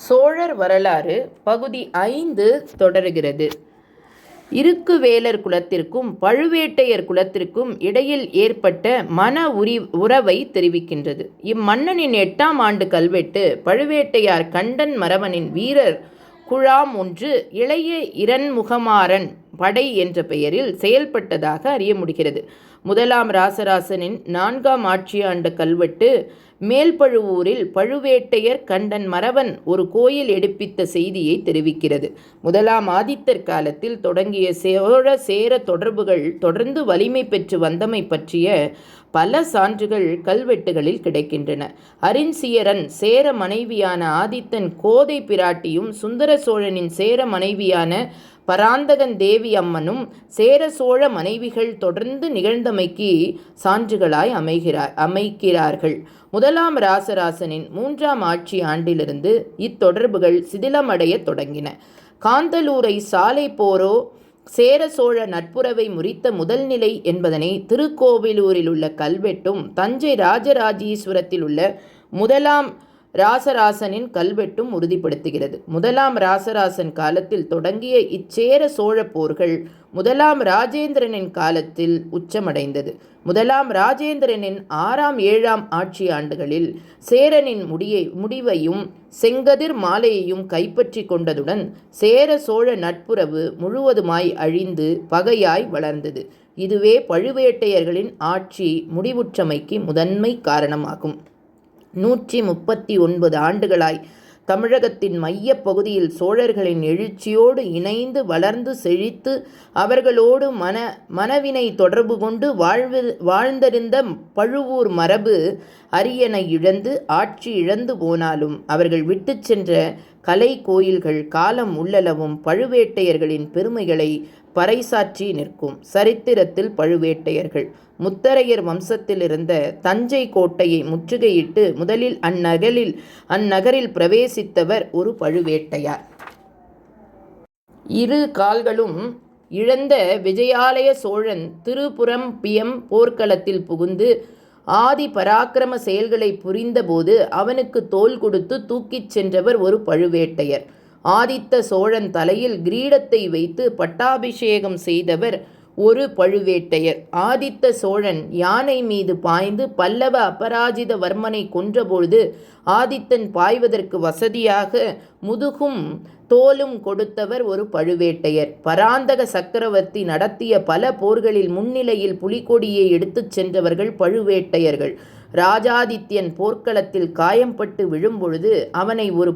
சோழர் வரலாறு பகுதி 5 தொடர்கிறது. இருக்குவேலர் குலத்திற்கும் பழுவேட்டையர் குலத்திற்கும் இடையில் ஏற்பட்ட மன உறவை தெரிவிக்கின்றது. இம்மன்னனின் 8ஆம் ஆண்டு கல்வெட்டு பழுவேட்டையார் கண்டன் மறவனின் வீரர் குழாம் ஒன்று இளைய இரண்முகமாறன் படை என்ற பெயரில் செயல்பட்டதாக அறிய முடிகிறது. முதலாம் இராசராசனின் 4ஆம் ஆட்சியாண்டு கல்வெட்டு மேல்பழுவூரில் பழுவேட்டையர் கண்டன் மறவன் ஒரு கோயில் எடுப்பித்த செய்தியை தெரிவிக்கிறது. முதலாம் ஆதித்தர் காலத்தில் தொடங்கிய சோழ சேர தொடர்புகள் தொடர்ந்து வலிமை பெற்று வந்தமை பற்றிய பல சான்றுகள் கல்வெட்டுகளில் கிடைக்கின்றன. அரிஞ்சியரன் சேர மனைவியான ஆதித்தன் கோதை பிராட்டியும் சுந்தர சோழனின் சேர மனைவியான பராந்தகன் தேவி அம்மனும் சேர சோழ மனைவிகள் தொடர்ந்து நிகழ்ந்தமைக்கு சான்றுகளாய் அமைக்கிறார்கள். முதலாம் இராசராசனின் 3ஆம் ஆட்சி ஆண்டிலிருந்து இத்தொடர்புகள் சிதிலமடைய தொடங்கின. காந்தலூரை சாலை போரோ சேர சோழ நட்புறவை முறித்த முதல் நிலை என்பதனை திருக்கோவிலூரில் உள்ள கல்வெட்டும் தஞ்சை ராஜராஜீஸ்வரத்தில் உள்ள முதலாம் இராசராசனின் கல்வெட்டும் உறுதிப்படுத்துகிறது. முதலாம் இராசராசன் காலத்தில் தொடங்கிய இச்சேர சோழ போர்கள் முதலாம் ராஜேந்திரனின் காலத்தில் உச்சமடைந்தது. முதலாம் ராஜேந்திரனின் 6ஆம் 7ஆம் ஆட்சி ஆண்டுகளில் சேரனின் முடிவையும் செங்கதிர் மாலையையும் கைப்பற்றி கொண்டதுடன் சேர சோழ நட்புறவு முழுவதுமாய் அழிந்து பகையாய் வளர்ந்தது. இதுவே பழுவேட்டையர்களின் ஆட்சி முடிவுற்றமைக்கு முதன்மை காரணமாகும். 139 ஆண்டுகளாய் தமிழகத்தின் மைய பகுதியில் சோழர்களின் எழுச்சியோடு இணைந்து வளர்ந்து செழித்து அவர்களோடு மனவினை தொடர்பு கொண்டு வாழ்ந்திருந்த பழுவூர் மரபு அரியணை இழந்து ஆட்சி இழந்து போனாலும் அவர்கள் விட்டு சென்ற கலை கோயில்கள் காலம் உள்ளளவும் பழுவேட்டையர்களின் பெருமைகளை பறைசாற்றி நிற்கும். சரித்திரத்தில் பழுவேட்டையர்கள் முத்தரையர் வம்சத்தில் இருந்த தஞ்சை கோட்டையை முற்றுகையிட்டு முதலில் அந்நகரில் பிரவேசித்தவர் ஒரு பழுவேட்டையார். இரு கால்களும் இழந்த விஜயாலய சோழன் திருப்புறம்பியம் போர்க்களத்தில் புகுந்து ஆதி பராக்கிரம செயல்களை புரிந்தபோது அவனுக்கு தோள் கொடுத்து தூக்கிச் சென்றவர் ஒரு பழுவேட்டையர். ஆதித்த சோழன் தலையில் கிரீடத்தை வைத்து பட்டாபிஷேகம் செய்தவர் ஒரு பழுவேட்டையர். ஆதித்த சோழன் யானை மீது பாய்ந்து பல்லவ அபராஜித வர்மனை கொன்றபொழுது ஆதித்தன் பாய்வதற்கு வசதியாக முதுகும் தோலும் கொடுத்தவர் ஒரு பழுவேட்டையர். பராந்தக சக்கரவர்த்தி நடத்திய பல போர்களில் முன்னிலையில் புலிகொடியை எடுத்துச் சென்றவர்கள் பழுவேட்டையர்கள். ராஜாதித்யன் போர்க்களத்தில் காயம்பட்டு விழும்பொழுது அவனை ஒரு